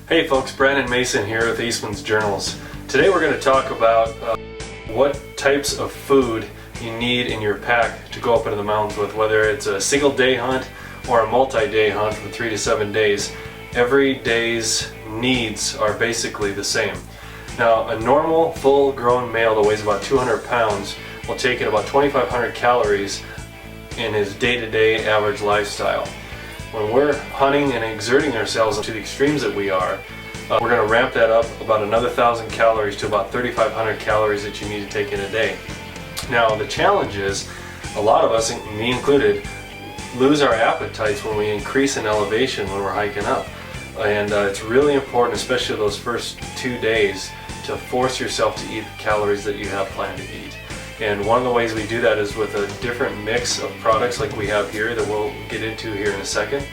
Hey folks, Brandon Mason here with Eastmans Journals. Today we're going to talk about what types of food you need in your pack to go up into the mountains with, whether it's a single day hunt or a multi-day hunt from 3 to 7 days. Every day's needs are basically the same. Now, a normal full-grown male that weighs about 200 pounds will take in about 2,500 calories in his day-to-day average lifestyle. When we're hunting and exerting ourselves to the extremes that we are, we're going to ramp that up about another 1,000 calories to about 3,500 calories that you need to take in a day. Now, the challenge is, a lot of us, me included, lose our appetites when we increase in elevation when we're hiking up. And it's really important, especially those first 2 days, to force yourself to eat the calories that you have planned to eat. And one of the ways we do that is with a different mix of products like we have here that we'll get into here in a second.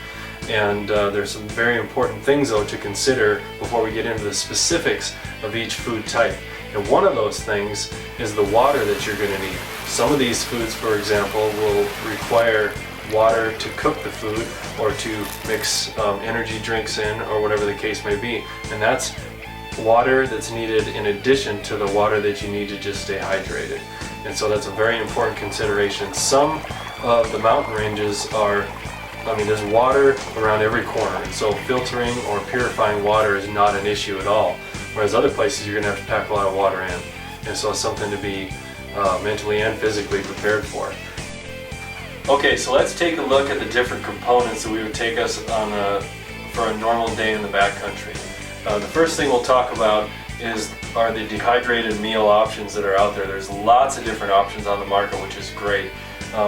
And there's some very important things though to consider before we get into the specifics of each food type. And one of those things is the water that you're going to need. Some of these foods, for example, will require water to cook the food or to mix energy drinks in or whatever the case may be. And that's water that's needed in addition to the water that you need to just stay hydrated. And so that's a very important consideration. Some of the mountain ranges there's water around every corner, and so filtering or purifying water is not an issue at all. Whereas other places you're going to have to pack a lot of water in. And so it's something to be mentally and physically prepared for. Okay, so let's take a look at the different components that we would take us on for a normal day in the backcountry. The first thing we'll talk about are the dehydrated meal options that are out there. There's lots of different options on the market, which is great.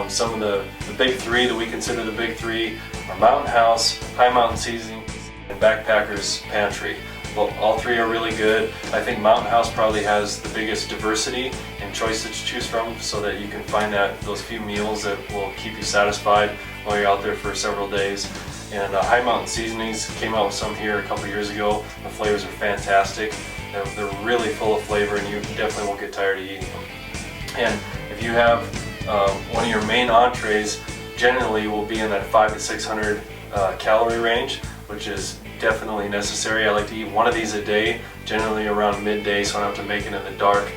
Some of the big three that we consider the big three are Mountain House, High Mountain Seasoning, and Backpacker's Pantry. Well, all three are really good. I think Mountain House probably has the biggest diversity and choices to choose from, so that you can find those few meals that will keep you satisfied while you're out there for several days. And High Mountain Seasonings came out with some here a couple years ago. The flavors are fantastic. They're really full of flavor, and you definitely won't get tired of eating them. And if you have one of your main entrees, generally will be in that 500 to 600 calorie range, which is definitely necessary. I like to eat one of these a day, generally around midday, so I don't have to make it in the dark.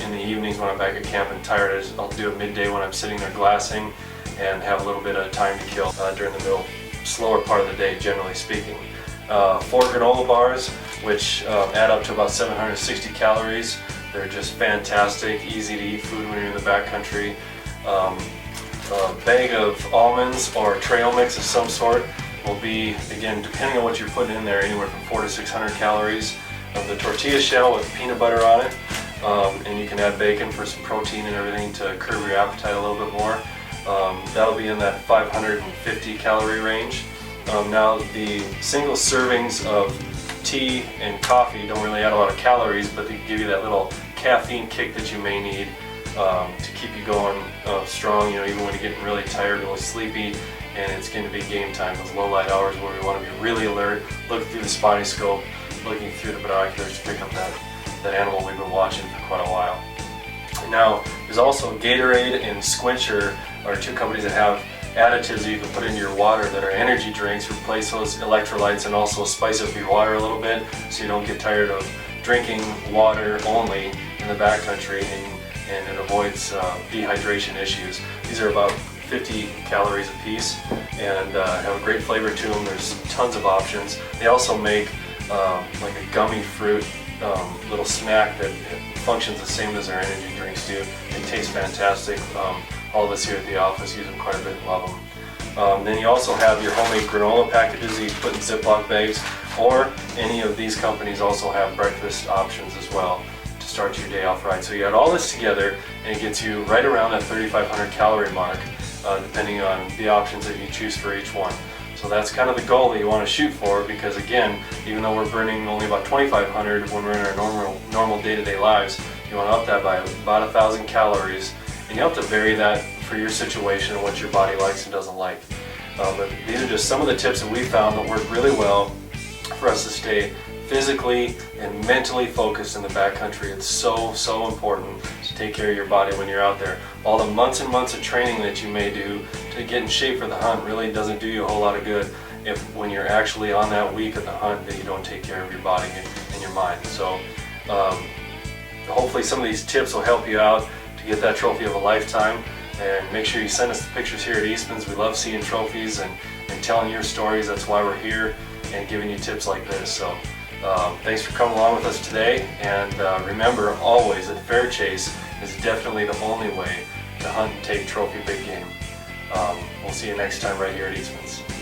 In the evenings when I'm back at camp and tired, I'll do it midday when I'm sitting there glassing and have a little bit of time to kill during the slower part of the day, generally speaking. 4 granola bars, which add up to about 760 calories. They're just fantastic, easy to eat food when you're in the backcountry. A bag of almonds or trail mix of some sort will be, again, depending on what you're putting in there, anywhere from 400 to 600 calories. The tortilla shell with peanut butter on it, and you can add bacon for some protein and everything to curb your appetite a little bit more. That'll be in that 550 calorie range. Now, the single servings of tea and coffee don't really add a lot of calories, but they give you that little caffeine kick that you may need to keep you going strong, even when you're getting really tired, really sleepy, and it's going to be game time, those low light hours where we want to be really alert, looking through the spotting scope, looking through the binoculars to pick up that animal we've been watching for quite a while. Now, there's also Gatorade and Squincher are two companies that have additives that you can put into your water that are energy drinks, replace those electrolytes, and also spice up your water a little bit so you don't get tired of drinking water only in the backcountry, and it avoids dehydration issues. These are about 50 calories a piece and have a great flavor to them. There's tons of options. They also make like a gummy fruit little snack that functions the same as their energy drinks do. They taste fantastic. All of us here at the office use them quite a bit and love them. Then you also have your homemade granola packages that you put in Ziploc bags, or any of these companies also have breakfast options as well to start your day off right. So you add all this together and it gets you right around that 3,500 calorie mark, depending on the options that you choose for each one. So that's kind of the goal that you want to shoot for, because again, even though we're burning only about 2,500 when we're in our normal day-to-day lives, you want to up that by about 1,000 calories. And you have to vary that for your situation and what your body likes and doesn't like. But these are just some of the tips that we found that work really well for us to stay physically and mentally focused in the backcountry. It's so important to take care of your body when you're out there. All the months and months of training that you may do to get in shape for the hunt really doesn't do you a whole lot of good if when you're actually on that week of the hunt that you don't take care of your body and your mind. So hopefully some of these tips will help you out to get that trophy of a lifetime. And make sure you send us the pictures here at Eastmans. We love seeing trophies and telling your stories. That's why we're here and giving you tips like this. So thanks for coming along with us today. And remember always that fair chase is definitely the only way to hunt and take trophy big game. We'll see you next time right here at Eastmans.